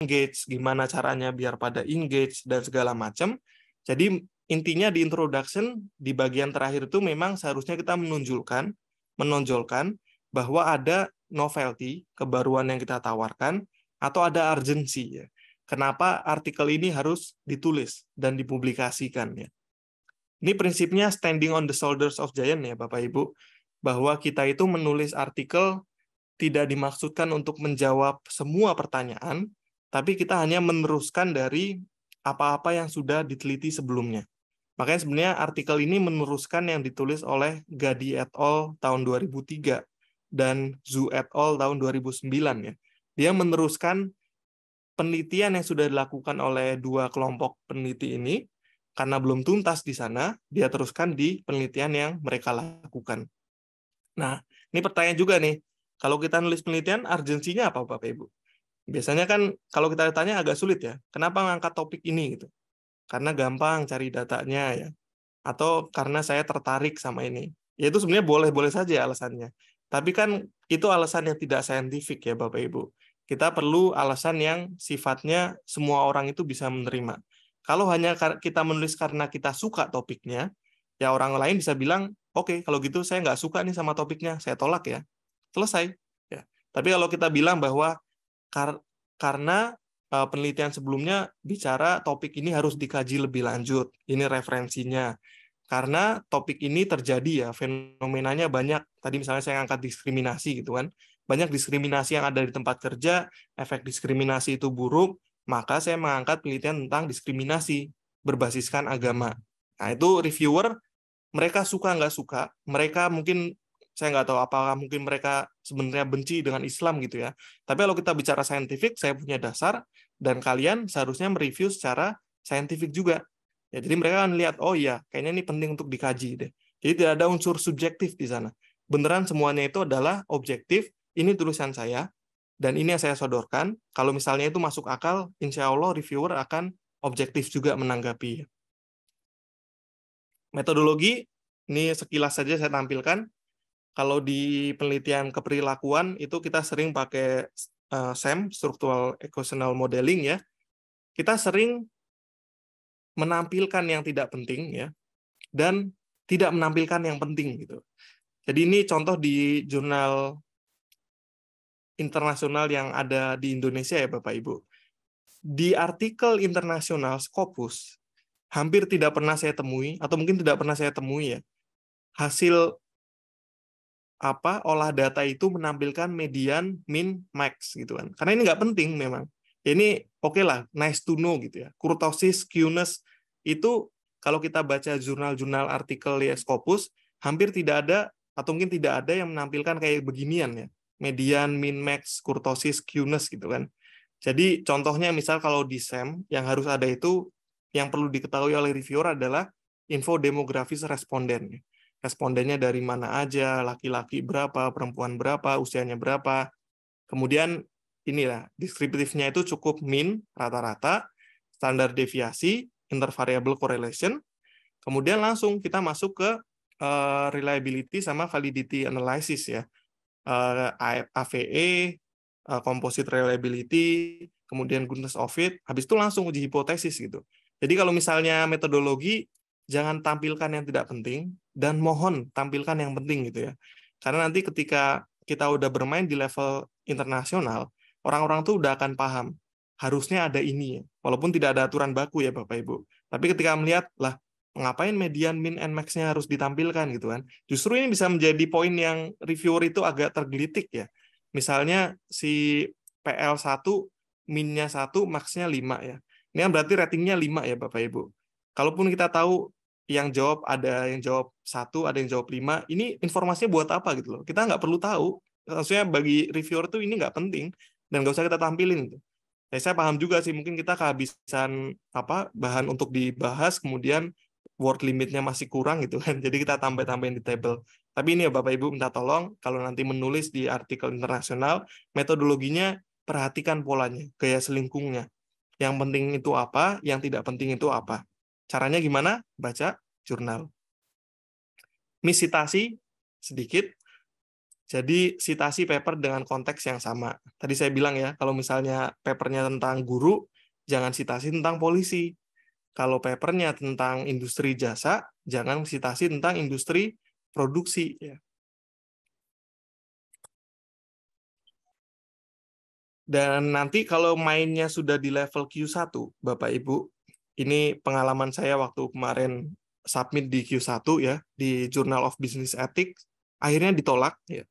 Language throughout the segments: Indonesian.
engage, gimana caranya biar pada engage, dan segala macam. Jadi intinya di introduction, di bagian terakhir itu memang seharusnya kita menonjolkan bahwa ada novelty, kebaruan yang kita tawarkan, atau ada urgency. Ya. Kenapa artikel ini harus ditulis dan dipublikasikan. Ya. Ini prinsipnya standing on the shoulders of giant ya Bapak Ibu, bahwa kita itu menulis artikel tidak dimaksudkan untuk menjawab semua pertanyaan, tapi kita hanya meneruskan dari apa-apa yang sudah diteliti sebelumnya. Makanya sebenarnya artikel ini meneruskan yang ditulis oleh Gadi et al. Tahun 2003 dan Zhu et al. Tahun 2009. Ya. Dia meneruskan penelitian yang sudah dilakukan oleh dua kelompok peneliti ini, karena belum tuntas di sana, dia teruskan di penelitian yang mereka lakukan. Nah, ini pertanyaan juga nih, kalau kita nulis penelitian, urgensinya apa Bapak Ibu? Biasanya kan kalau kita tanya agak sulit ya, kenapa ngangkat topik ini gitu? Karena gampang cari datanya ya, atau karena saya tertarik sama ini. Ya itu sebenarnya boleh-boleh saja alasannya. Tapi kan itu alasan yang tidak saintifik ya Bapak Ibu. Kita perlu alasan yang sifatnya semua orang itu bisa menerima. Kalau hanya kita menulis karena kita suka topiknya, ya orang lain bisa bilang, oke, kalau gitu saya nggak suka nih sama topiknya, saya tolak ya. Selesai. Ya. Tapi kalau kita bilang bahwa karena penelitian sebelumnya bicara topik ini harus dikaji lebih lanjut, ini referensinya. Karena topik ini terjadi ya, fenomenanya banyak. Tadi misalnya saya angkat diskriminasi gitu kan. Banyak diskriminasi yang ada di tempat kerja, efek diskriminasi itu buruk, maka saya mengangkat penelitian tentang diskriminasi berbasiskan agama. Nah, itu reviewer, mereka suka nggak suka, mereka mungkin, saya nggak tahu apakah mungkin mereka sebenarnya benci dengan Islam gitu ya. Tapi kalau kita bicara saintifik, saya punya dasar, dan kalian seharusnya mereview secara saintifik juga. Ya, jadi mereka akan lihat, oh iya, kayaknya ini penting untuk dikaji deh. Jadi tidak ada unsur subjektif di sana. Beneran semuanya itu adalah objektif, ini tulisan saya, dan ini yang saya sodorkan. Kalau misalnya itu masuk akal, insya Allah reviewer akan objektif juga menanggapi. Metodologi, ini sekilas saja saya tampilkan. Kalau di penelitian keperilakuan, itu kita sering pakai SEM, Structural Equational Modeling ya. Kita sering menampilkan yang tidak penting ya, dan tidak menampilkan yang penting gitu. Jadi ini contoh di jurnal internasional yang ada di Indonesia ya Bapak Ibu. Di artikel internasional Scopus hampir tidak pernah saya temui, atau mungkin tidak pernah saya temui ya, hasil olah data itu menampilkan median, min, max gitu kan. Karena ini nggak penting memang. Ini oke lah, nice to know gitu ya. Kurtosis, skewness itu kalau kita baca jurnal-jurnal artikel ya Scopus, hampir tidak ada atau mungkin tidak ada yang menampilkan kayak beginian ya. Median, min, max, kurtosis, skewness gitu kan. Jadi contohnya misal kalau di SEM yang harus ada itu, yang perlu diketahui oleh reviewer adalah info demografis responden. Respondennya dari mana aja, laki-laki berapa, perempuan berapa, usianya berapa. Kemudian inilah, deskriptifnya itu cukup min, rata-rata, standar deviasi, intervariable correlation. Kemudian langsung kita masuk ke reliability sama validity analysis ya. AVE, composite reliability, kemudian goodness of fit, habis itu langsung uji hipotesis gitu. Jadi kalau misalnya metodologi, jangan tampilkan yang tidak penting, dan mohon tampilkan yang penting gitu ya. Karena nanti ketika kita udah bermain di level internasional, orang-orang tuh udah akan paham, harusnya ada ini ya. Walaupun tidak ada aturan baku ya Bapak Ibu. Tapi ketika melihat, lah ngapain median, min, and max-nya harus ditampilkan gitu kan. Justru ini bisa menjadi poin yang reviewer itu agak tergelitik ya. Misalnya si PL1 min-nya 1, max-nya 5 ya. Ini kan berarti ratingnya 5 ya Bapak Ibu. Kalaupun kita tahu yang jawab ada yang jawab 1, ada yang jawab 5, ini informasinya buat apa gitu loh. Kita nggak perlu tahu. Maksudnya bagi reviewer tuh ini nggak penting dan nggak usah kita tampilin gitu. Ya, saya paham juga sih mungkin kita kehabisan bahan untuk dibahas, kemudian word limitnya masih kurang gitu kan. Jadi kita tambah-tambahin di table. Tapi ini ya Bapak Ibu minta tolong kalau nanti menulis di artikel internasional, metodologinya perhatikan polanya, gaya selingkungnya. Yang penting itu apa, yang tidak penting itu apa. Caranya gimana? Baca jurnal. Miscitasi sedikit. Jadi citasi paper dengan konteks yang sama. Tadi saya bilang ya, kalau misalnya papernya tentang guru, jangan citasi tentang polisi. Kalau papernya tentang industri jasa, jangan citasi tentang industri produksi. Ya. Dan nanti kalau mainnya sudah di level Q1, Bapak Ibu, ini pengalaman saya waktu kemarin submit di Q1 ya, di Journal of Business Ethics, akhirnya ditolak. Ya.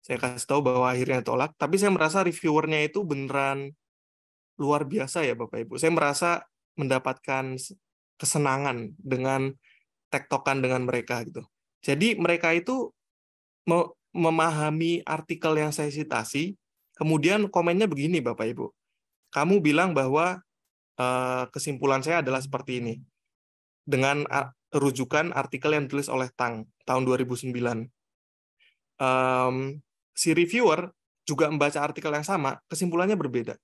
Saya kasih tahu bahwa akhirnya ditolak, tapi saya merasa reviewernya itu beneran luar biasa ya Bapak Ibu. Saya merasa mendapatkan kesenangan dengan tektokan dengan mereka gitu. Jadi mereka itu memahami artikel yang saya citasi, kemudian komennya begini Bapak Ibu. Kamu bilang bahwa kesimpulan saya adalah seperti ini. Dengan rujukan artikel yang ditulis oleh Tang tahun 2009. Si reviewer juga membaca artikel yang sama, kesimpulannya berbeda.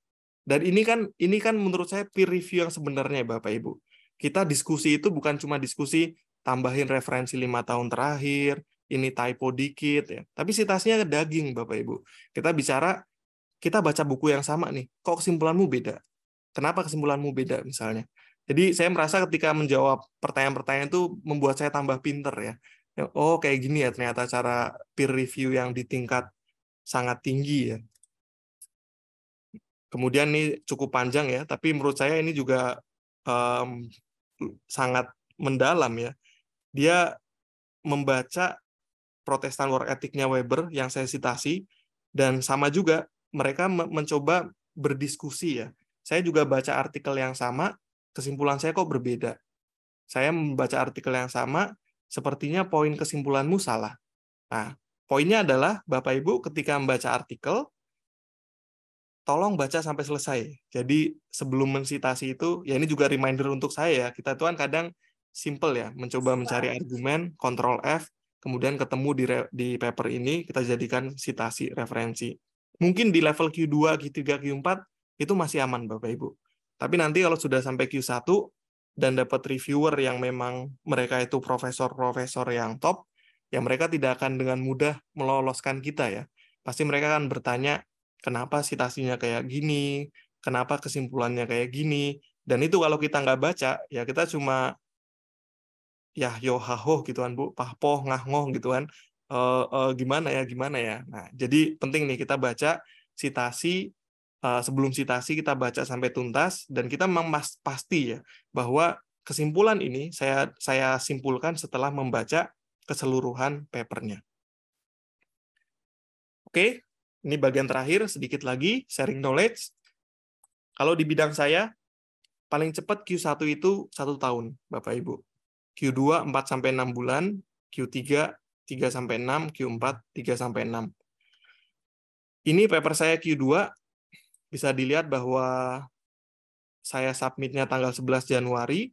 Dan ini kan menurut saya peer review yang sebenarnya Bapak Ibu. Kita diskusi itu bukan cuma diskusi tambahin referensi 5 tahun terakhir, ini typo dikit ya. Tapi citasinya daging Bapak Ibu. Kita bicara, kita baca buku yang sama nih, kok kesimpulanmu beda? Kenapa kesimpulanmu beda misalnya? Jadi saya merasa ketika menjawab pertanyaan-pertanyaan itu membuat saya tambah pinter ya. Oh kayak gini ya ternyata cara peer review yang di tingkat sangat tinggi ya. Kemudian ini cukup panjang ya, tapi menurut saya ini juga sangat mendalam ya. Dia membaca Protestant Work Ethic-nya Weber yang saya citasi, dan sama juga mereka mencoba berdiskusi ya. Saya juga baca artikel yang sama, kesimpulan saya kok berbeda. Saya membaca artikel yang sama, sepertinya poin kesimpulanmu salah. Nah, poinnya adalah Bapak Ibu ketika membaca artikel, tolong baca sampai selesai. Jadi sebelum mensitasi itu, ya ini juga reminder untuk saya ya, kita tuh kan kadang simple ya, mencoba mencari argumen, Ctrl F, kemudian ketemu di paper ini, kita jadikan citasi referensi. Mungkin di level Q2, Q3, Q4, itu masih aman Bapak Ibu. Tapi nanti kalau sudah sampai Q1, dan dapat reviewer yang memang mereka itu profesor-profesor yang top, ya mereka tidak akan dengan mudah meloloskan kita ya. Pasti mereka akan bertanya, kenapa citasinya kayak gini, kenapa kesimpulannya kayak gini, dan itu kalau kita nggak baca, ya kita cuma ya yo haho gitu kan Bu, pahpoh ngah-ngoh gitu kan, gimana ya. Nah, jadi penting nih kita baca citasi, sebelum citasi kita baca sampai tuntas, dan kita memang pasti ya bahwa kesimpulan ini saya simpulkan setelah membaca keseluruhan papernya. Oke, ini bagian terakhir, sedikit lagi, sharing knowledge. Kalau di bidang saya, paling cepat Q1 itu 1 tahun, Bapak-Ibu. Q2, 4-6 bulan, Q3, 3-6, Q4, 3-6. Ini paper saya Q2, bisa dilihat bahwa saya submitnya tanggal 11 Januari,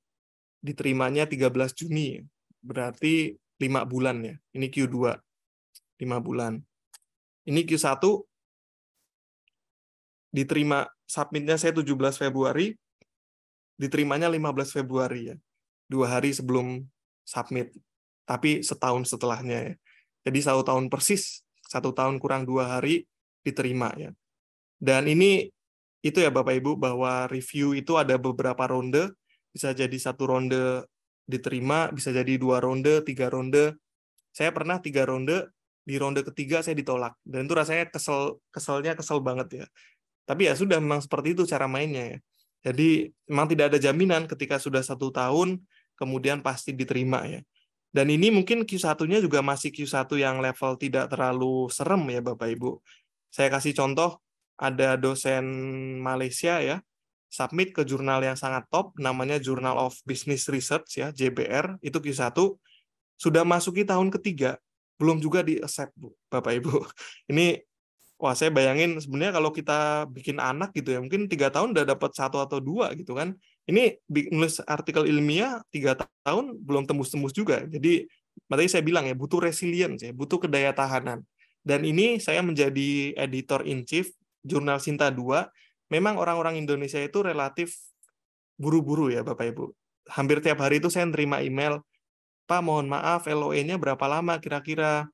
diterimanya 13 Juni, berarti 5 bulan ya. Ini Q2, 5 bulan. Ini Q1, diterima submitnya saya 17 Februari, diterimanya 15 Februari ya. 2 hari sebelum submit. Tapi setahun setelahnya ya. Jadi 1 tahun persis, 1 tahun kurang 2 hari diterima ya. Dan ini itu ya Bapak Ibu, bahwa review itu ada beberapa ronde, bisa jadi 1 ronde diterima, bisa jadi 2 ronde, 3 ronde. Saya pernah 3 ronde, di ronde ketiga saya ditolak. Dan itu rasanya keselnya kesel banget ya. Tapi ya sudah, memang seperti itu cara mainnya ya. Jadi memang tidak ada jaminan ketika sudah 1 tahun kemudian pasti diterima ya. Dan ini mungkin Q1-nya juga masih Q1 yang level tidak terlalu serem ya Bapak Ibu. Saya kasih contoh, ada dosen Malaysia ya, submit ke jurnal yang sangat top, namanya Journal of Business Research ya, JBR, itu Q1, sudah masuki tahun ketiga, belum juga di-accept Bapak Ibu. Ini wah, saya bayangin sebenarnya kalau kita bikin anak gitu ya, mungkin 3 tahun udah dapat 1 atau 2 gitu kan. Ini nulis artikel ilmiah 3 tahun belum tembus-tembus juga. Jadi makanya saya bilang ya, butuh resilience ya, butuh kedaya tahanan. Dan ini saya menjadi editor in chief Jurnal Sinta 2. Memang orang-orang Indonesia itu relatif buru-buru ya Bapak Ibu. Hampir tiap hari itu saya nerima email, Pak mohon maaf LOE-nya berapa lama kira-kira?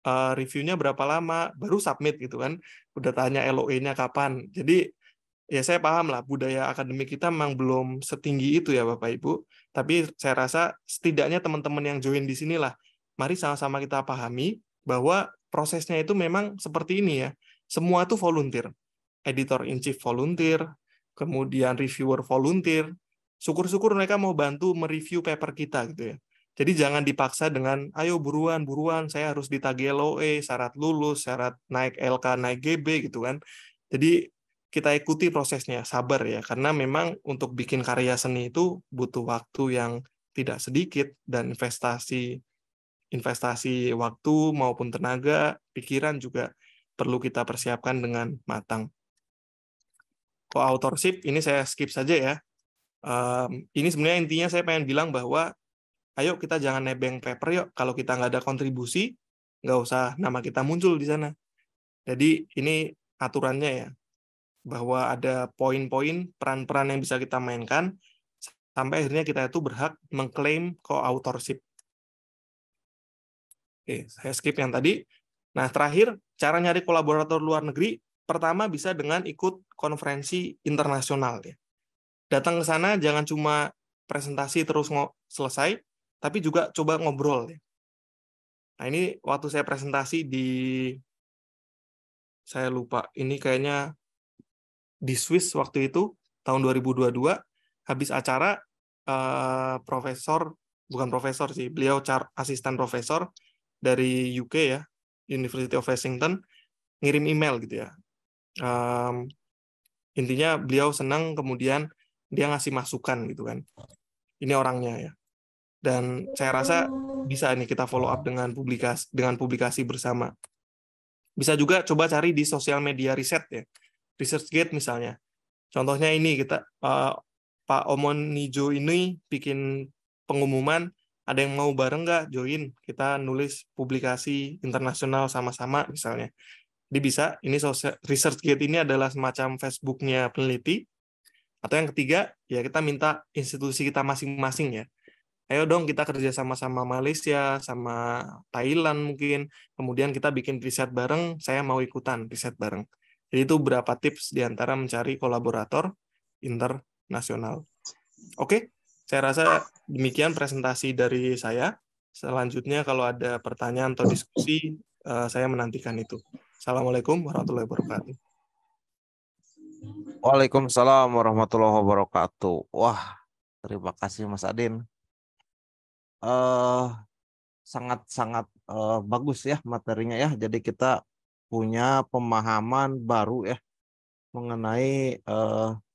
reviewnya berapa lama, baru submit gitu kan. Udah tanya LOE-nya kapan. Jadi ya saya paham lah budaya akademik kita memang belum setinggi itu ya Bapak Ibu. Tapi saya rasa setidaknya teman-teman yang join di sinilah, mari sama-sama kita pahami bahwa prosesnya itu memang seperti ini ya. Semua itu volunteer. Editor in chief volunteer, kemudian reviewer volunteer. Syukur-syukur mereka mau bantu mereview paper kita gitu ya. Jadi jangan dipaksa dengan, ayo buruan, saya harus ditagih LOE, syarat lulus, syarat naik LK, naik GB gitu kan. Jadi kita ikuti prosesnya, sabar ya, karena memang untuk bikin karya seni itu butuh waktu yang tidak sedikit dan investasi waktu maupun tenaga, pikiran juga perlu kita persiapkan dengan matang. Co-authorship ini saya skip saja ya. Ini sebenarnya intinya saya pengen bilang bahwa ayo kita jangan nebeng paper yuk, kalau kita nggak ada kontribusi, nggak usah nama kita muncul di sana. Jadi ini aturannya ya, bahwa ada poin-poin peran-peran yang bisa kita mainkan sampai akhirnya kita itu berhak mengklaim co-authorship. Oke, saya skip yang tadi. Nah, terakhir, cara nyari kolaborator luar negeri, pertama bisa dengan ikut konferensi internasional. Ya. Datang ke sana jangan cuma presentasi terus selesai, tapi juga coba ngobrol. Ya. Nah, ini waktu saya presentasi saya lupa, ini kayaknya di Swiss waktu itu, tahun 2022, habis acara, bukan profesor sih, beliau asisten profesor dari UK ya, University of Washington, ngirim email gitu ya. Intinya beliau senang, kemudian dia ngasih masukan gitu kan. Ini orangnya ya. Dan saya rasa bisa nih kita follow up dengan publikasi bersama. Bisa juga coba cari di sosial media riset ya. ResearchGate misalnya. Contohnya ini kita Pak Omon Nijo ini bikin pengumuman, ada yang mau bareng nggak join, kita nulis publikasi internasional sama-sama misalnya. Jadi bisa, ini ResearchGate ini adalah semacam Facebook-nya peneliti. Atau yang ketiga, ya kita minta institusi kita masing-masing ya. Ayo dong kita kerja sama-sama Malaysia, sama Thailand mungkin. Kemudian kita bikin riset bareng, saya mau ikutan riset bareng. Jadi itu beberapa tips di antara mencari kolaborator internasional. Oke, saya rasa demikian presentasi dari saya. Selanjutnya kalau ada pertanyaan atau diskusi, saya menantikan itu. Assalamualaikum warahmatullahi wabarakatuh. Waalaikumsalam warahmatullahi wabarakatuh. Wah, terima kasih Mas Adin. Sangat-sangat bagus ya materinya ya. Jadi kita punya pemahaman baru ya mengenai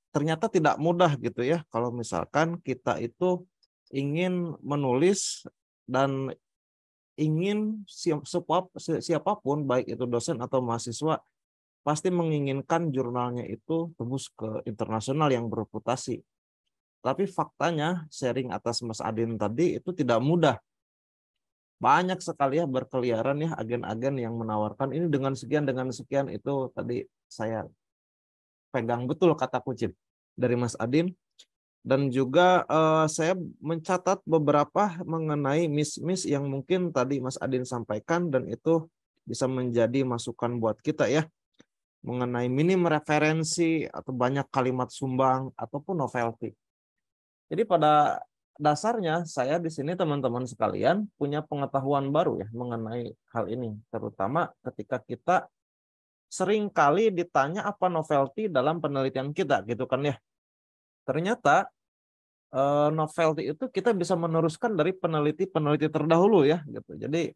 ternyata tidak mudah gitu ya kalau misalkan kita itu ingin menulis dan ingin siapapun baik itu dosen atau mahasiswa pasti menginginkan jurnalnya itu tembus ke internasional yang bereputasi. Tapi faktanya sharing atas Mas Adin tadi itu tidak mudah. Banyak sekali ya berkeliaran ya agen-agen yang menawarkan ini dengan sekian itu tadi saya pegang betul kata kunci dari Mas Adin. Dan juga saya mencatat beberapa mengenai miss-miss yang mungkin tadi Mas Adin sampaikan dan itu bisa menjadi masukan buat kita ya. Mengenai minim referensi atau banyak kalimat sumbang ataupun novelty. Jadi pada dasarnya saya di sini teman-teman sekalian punya pengetahuan baru ya mengenai hal ini, terutama ketika kita sering kali ditanya apa novelty dalam penelitian kita gitu kan ya. Ternyata novelty itu kita bisa meneruskan dari peneliti-peneliti terdahulu ya gitu. Jadi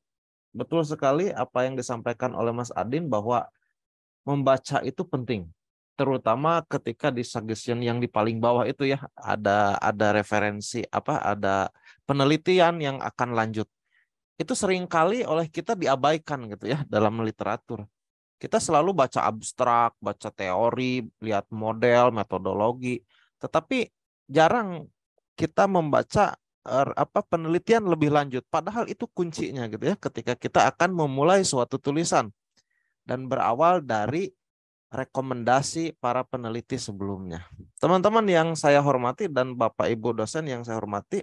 betul sekali apa yang disampaikan oleh Mas Adin bahwa membaca itu penting, terutama ketika di suggestion yang di paling bawah itu ya ada referensi ada penelitian yang akan lanjut. Itu seringkali oleh kita diabaikan gitu ya dalam literatur. Kita selalu baca abstrak, baca teori, lihat model, metodologi, tetapi jarang kita membaca penelitian lebih lanjut. Padahal itu kuncinya gitu ya ketika kita akan memulai suatu tulisan. Dan berawal dari rekomendasi para peneliti sebelumnya. Teman-teman yang saya hormati dan Bapak Ibu dosen yang saya hormati,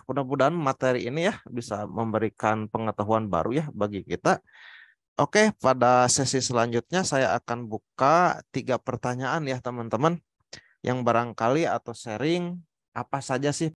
mudah-mudahan materi ini ya bisa memberikan pengetahuan baru ya bagi kita. Oke, pada sesi selanjutnya saya akan buka 3 pertanyaan ya teman-teman, yang barangkali atau sharing apa saja sih